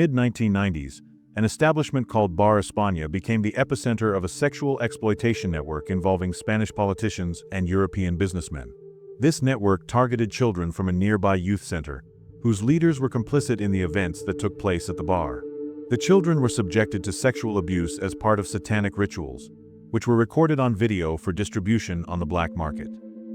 mid-1990s, an establishment called Bar España became the epicenter of a sexual exploitation network involving Spanish politicians and European businessmen. This network targeted children from a nearby youth center, whose leaders were complicit in the events that took place at the bar. The children were subjected to sexual abuse as part of satanic rituals, which were recorded on video for distribution on the black market.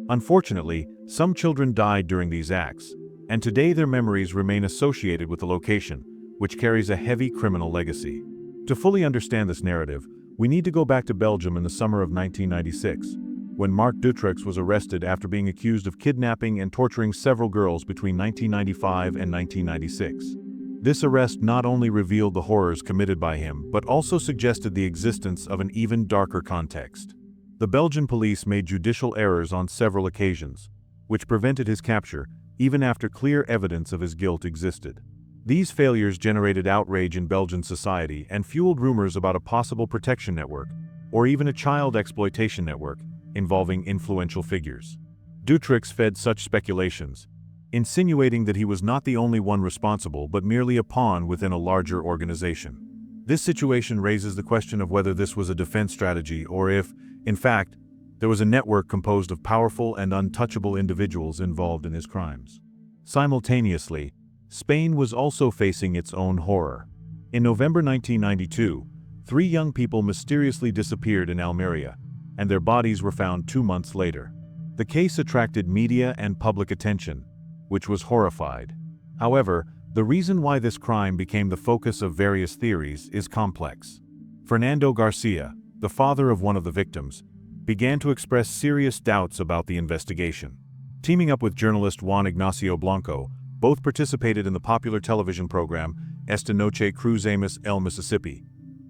Unfortunately, some children died during these acts, and today their memories remain associated with the location, which carries a heavy criminal legacy. To fully understand this narrative, we need to go back to Belgium in the summer of 1996, when Marc Dutroux was arrested after being accused of kidnapping and torturing several girls between 1995 and 1996. This arrest not only revealed the horrors committed by him, but also suggested the existence of an even darker context. The Belgian police made judicial errors on several occasions, which prevented his capture, even after clear evidence of his guilt existed. These failures generated outrage in Belgian society and fueled rumors about a possible protection network, or even a child exploitation network, involving influential figures. Dutroux fed such speculations, insinuating that he was not the only one responsible but merely a pawn within a larger organization. This situation raises the question of whether this was a defense strategy or if, in fact, there was a network composed of powerful and untouchable individuals involved in his crimes. Simultaneously, Spain was also facing its own horror. In November 1992, 3 young people mysteriously disappeared in Almeria, and their bodies were found 2 months later. The case attracted media and public attention, which was horrified. However, the reason why this crime became the focus of various theories is complex. Fernando Garcia, the father of one of the victims, began to express serious doubts about the investigation. Teaming up with journalist Juan Ignacio Blanco, both participated in the popular television program Esta Noche Cruzamos el Mississippi,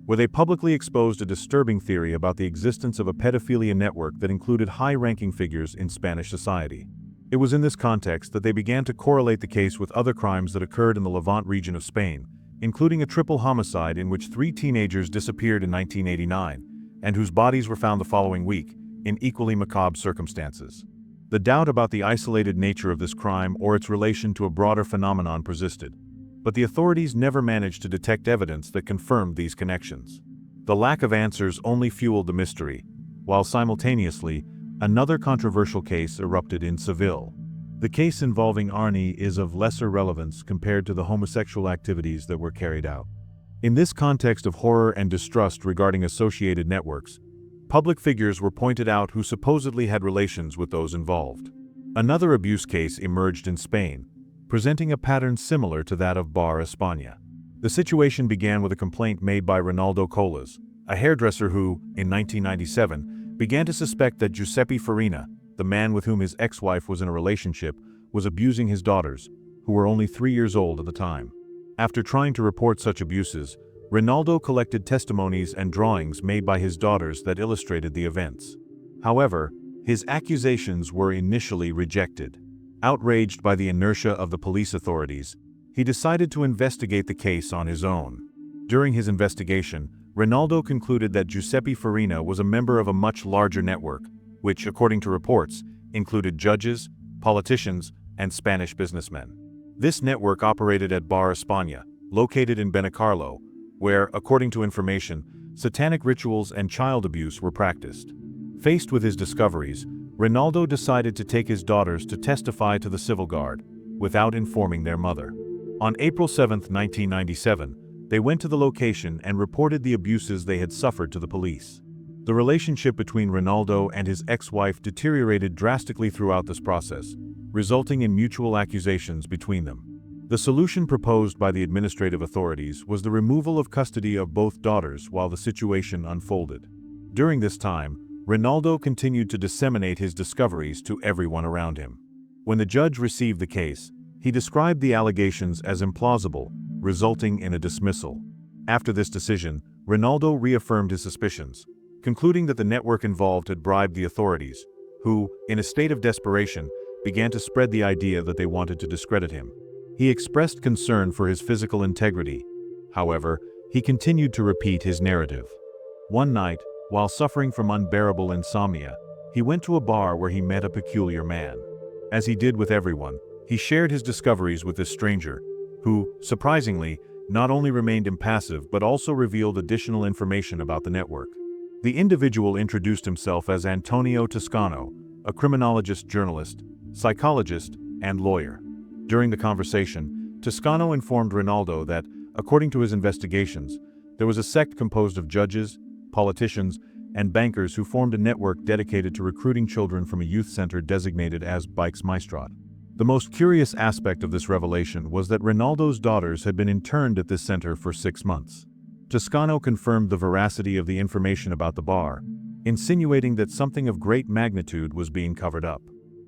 where they publicly exposed a disturbing theory about the existence of a pedophilia network that included high-ranking figures in Spanish society. It was in this context that they began to correlate the case with other crimes that occurred in the Levant region of Spain, including a triple homicide in which 3 teenagers disappeared in 1989, and whose bodies were found the following week, in equally macabre circumstances. The doubt about the isolated nature of this crime or its relation to a broader phenomenon persisted, but the authorities never managed to detect evidence that confirmed these connections. The lack of answers only fueled the mystery, while simultaneously, another controversial case erupted in Seville. The case involving Arnie is of lesser relevance compared to the homosexual activities that were carried out. In this context of horror and distrust regarding associated networks, public figures were pointed out who supposedly had relations with those involved. Another abuse case emerged in Spain, presenting a pattern similar to that of Bar España. The situation began with a complaint made by Ronaldo Colas, a hairdresser who, in 1997, began to suspect that Giuseppe Farina, the man with whom his ex-wife was in a relationship, was abusing his daughters, who were only 3 years old at the time. After trying to report such abuses, Ronaldo collected testimonies and drawings made by his daughters that illustrated the events. However, his accusations were initially rejected. Outraged by the inertia of the police authorities, he decided to investigate the case on his own. During his investigation, Ronaldo concluded that Giuseppe Farina was a member of a much larger network, which, according to reports, included judges, politicians, and Spanish businessmen. This network operated at Bar España, located in Benicarlo, where, according to information, satanic rituals and child abuse were practiced. Faced with his discoveries, Ronaldo decided to take his daughters to testify to the civil guard, without informing their mother. On April 7, 1997, they went to the location and reported the abuses they had suffered to the police. The relationship between Ronaldo and his ex-wife deteriorated drastically throughout this process, resulting in mutual accusations between them. The solution proposed by the administrative authorities was the removal of custody of both daughters while the situation unfolded. During this time, Ronaldo continued to disseminate his discoveries to everyone around him. When the judge received the case, he described the allegations as implausible, resulting in a dismissal. After this decision, Ronaldo reaffirmed his suspicions, concluding that the network involved had bribed the authorities, who, in a state of desperation, began to spread the idea that they wanted to discredit him. He expressed concern for his physical integrity. However, he continued to repeat his narrative. One night, while suffering from unbearable insomnia, he went to a bar where he met a peculiar man. As he did with everyone, he shared his discoveries with this stranger, who, surprisingly, not only remained impassive but also revealed additional information about the network. The individual introduced himself as Antonio Toscano, a criminologist, journalist, psychologist, and lawyer. During the conversation, Toscano informed Ronaldo that, according to his investigations, there was a sect composed of judges, politicians, and bankers who formed a network dedicated to recruiting children from a youth center designated as Bikes Maestrat. The most curious aspect of this revelation was that Ronaldo's daughters had been interned at this center for 6 months. Toscano confirmed the veracity of the information about the bar, insinuating that something of great magnitude was being covered up.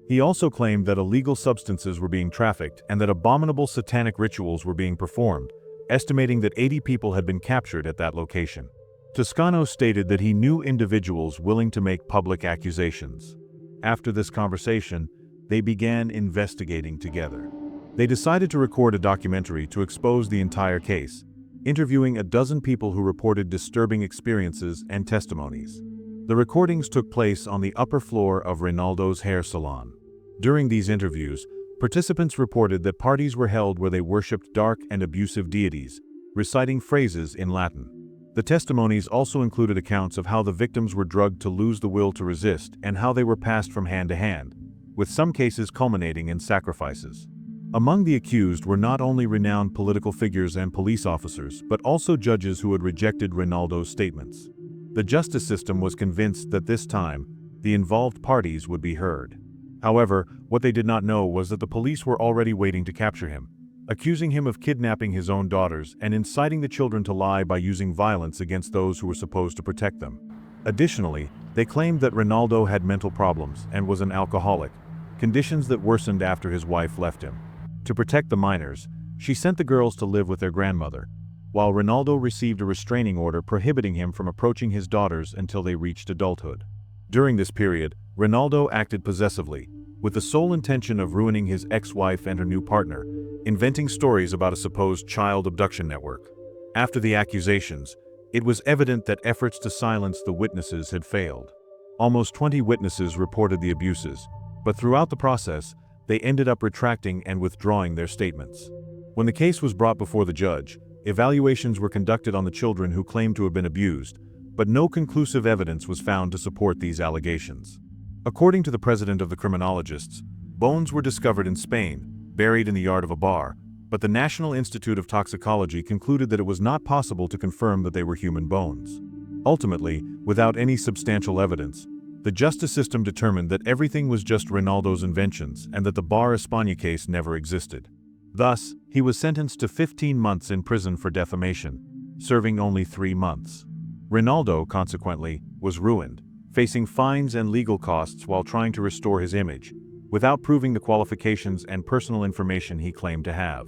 He also claimed that illegal substances were being trafficked and that abominable satanic rituals were being performed, estimating that 80 people had been captured at that location. Toscano stated that he knew individuals willing to make public accusations. After this conversation, they began investigating together. They decided to record a documentary to expose the entire case, interviewing a dozen people who reported disturbing experiences and testimonies. The recordings took place on the upper floor of Ronaldo's hair salon. During these interviews, participants reported that parties were held where they worshipped dark and abusive deities, reciting phrases in Latin. The testimonies also included accounts of how the victims were drugged to lose the will to resist and how they were passed from hand to hand, with some cases culminating in sacrifices. Among the accused were not only renowned political figures and police officers, but also judges who had rejected Ronaldo's statements. The justice system was convinced that this time, the involved parties would be heard. However, what they did not know was that the police were already waiting to capture him, accusing him of kidnapping his own daughters and inciting the children to lie by using violence against those who were supposed to protect them. Additionally, they claimed that Ronaldo had mental problems and was an alcoholic, conditions that worsened after his wife left him. To protect the minors, she sent the girls to live with their grandmother, while Ronaldo received a restraining order prohibiting him from approaching his daughters until they reached adulthood. During this period, Ronaldo acted possessively, with the sole intention of ruining his ex-wife and her new partner, inventing stories about a supposed child abduction network. After the accusations, it was evident that efforts to silence the witnesses had failed. Almost 20 witnesses reported the abuses, but throughout the process, they ended up retracting and withdrawing their statements. When the case was brought before the judge, evaluations were conducted on the children who claimed to have been abused, but no conclusive evidence was found to support these allegations. According to the president of the criminologists, bones were discovered in Spain, buried in the yard of a bar, but the National Institute of Toxicology concluded that it was not possible to confirm that they were human bones. Ultimately, without any substantial evidence, the justice system determined that everything was just Ronaldo's inventions and that the Bar España case never existed. Thus, he was sentenced to 15 months in prison for defamation, serving only 3 months. Ronaldo, consequently, was ruined, facing fines and legal costs while trying to restore his image, without proving the qualifications and personal information he claimed to have.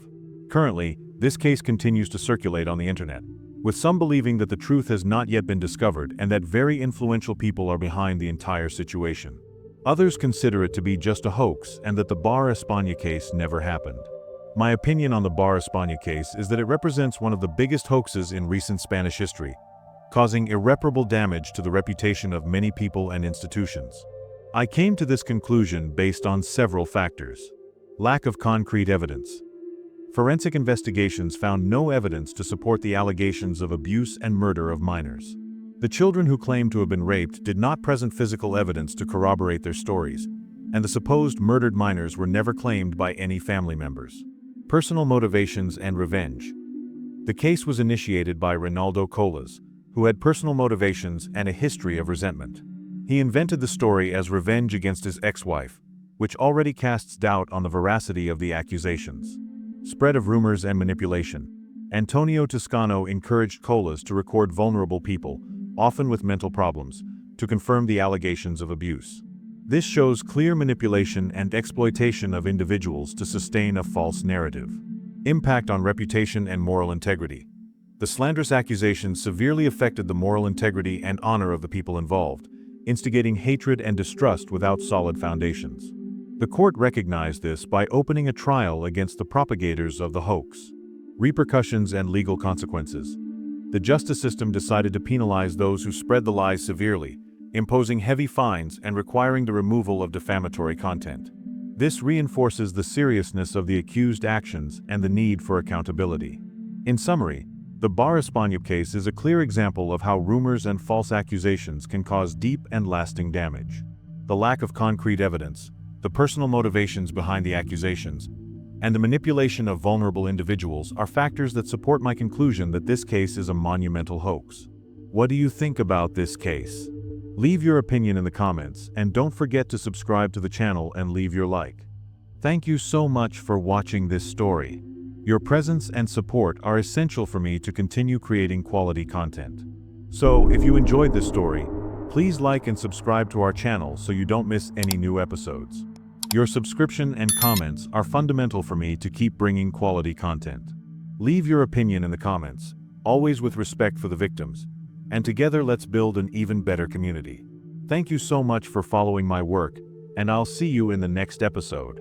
Currently, this case continues to circulate on the internet, with some believing that the truth has not yet been discovered and that very influential people are behind the entire situation. Others consider it to be just a hoax and that the Bar España case never happened. My opinion on the Bar España case is that it represents one of the biggest hoaxes in recent Spanish history, causing irreparable damage to the reputation of many people and institutions. I came to this conclusion based on several factors. Lack of concrete evidence. Forensic investigations found no evidence to support the allegations of abuse and murder of minors. The children who claimed to have been raped did not present physical evidence to corroborate their stories, and the supposed murdered minors were never claimed by any family members. Personal motivations and revenge. The case was initiated by Ronaldo Colas, who had personal motivations and a history of resentment. He invented the story as revenge against his ex-wife, which already casts doubt on the veracity of the accusations. Spread of rumors and manipulation. Antonio Toscano encouraged Colas to record vulnerable people, often with mental problems, to confirm the allegations of abuse. This shows clear manipulation and exploitation of individuals to sustain a false narrative. Impact on reputation and moral integrity. The slanderous accusations severely affected the moral integrity and honor of the people involved, instigating hatred and distrust without solid foundations. The court recognized this by opening a trial against the propagators of the hoax. Repercussions and legal consequences. The justice system decided to penalize those who spread the lies severely, imposing heavy fines and requiring the removal of defamatory content. This reinforces the seriousness of the accused actions and the need for accountability. In summary, the Bar España case is a clear example of how rumors and false accusations can cause deep and lasting damage. The lack of concrete evidence, the personal motivations behind the accusations, and the manipulation of vulnerable individuals are factors that support my conclusion that this case is a monumental hoax. What do you think about this case? Leave your opinion in the comments, and don't forget to subscribe to the channel and leave your like. Thank you so much for watching this story. Your presence and support are essential for me to continue creating quality content. So, if you enjoyed this story, please like and subscribe to our channel so you don't miss any new episodes. Your subscription and comments are fundamental for me to keep bringing quality content. Leave your opinion in the comments, always with respect for the victims, and together let's build an even better community. Thank you so much for following my work, and I'll see you in the next episode.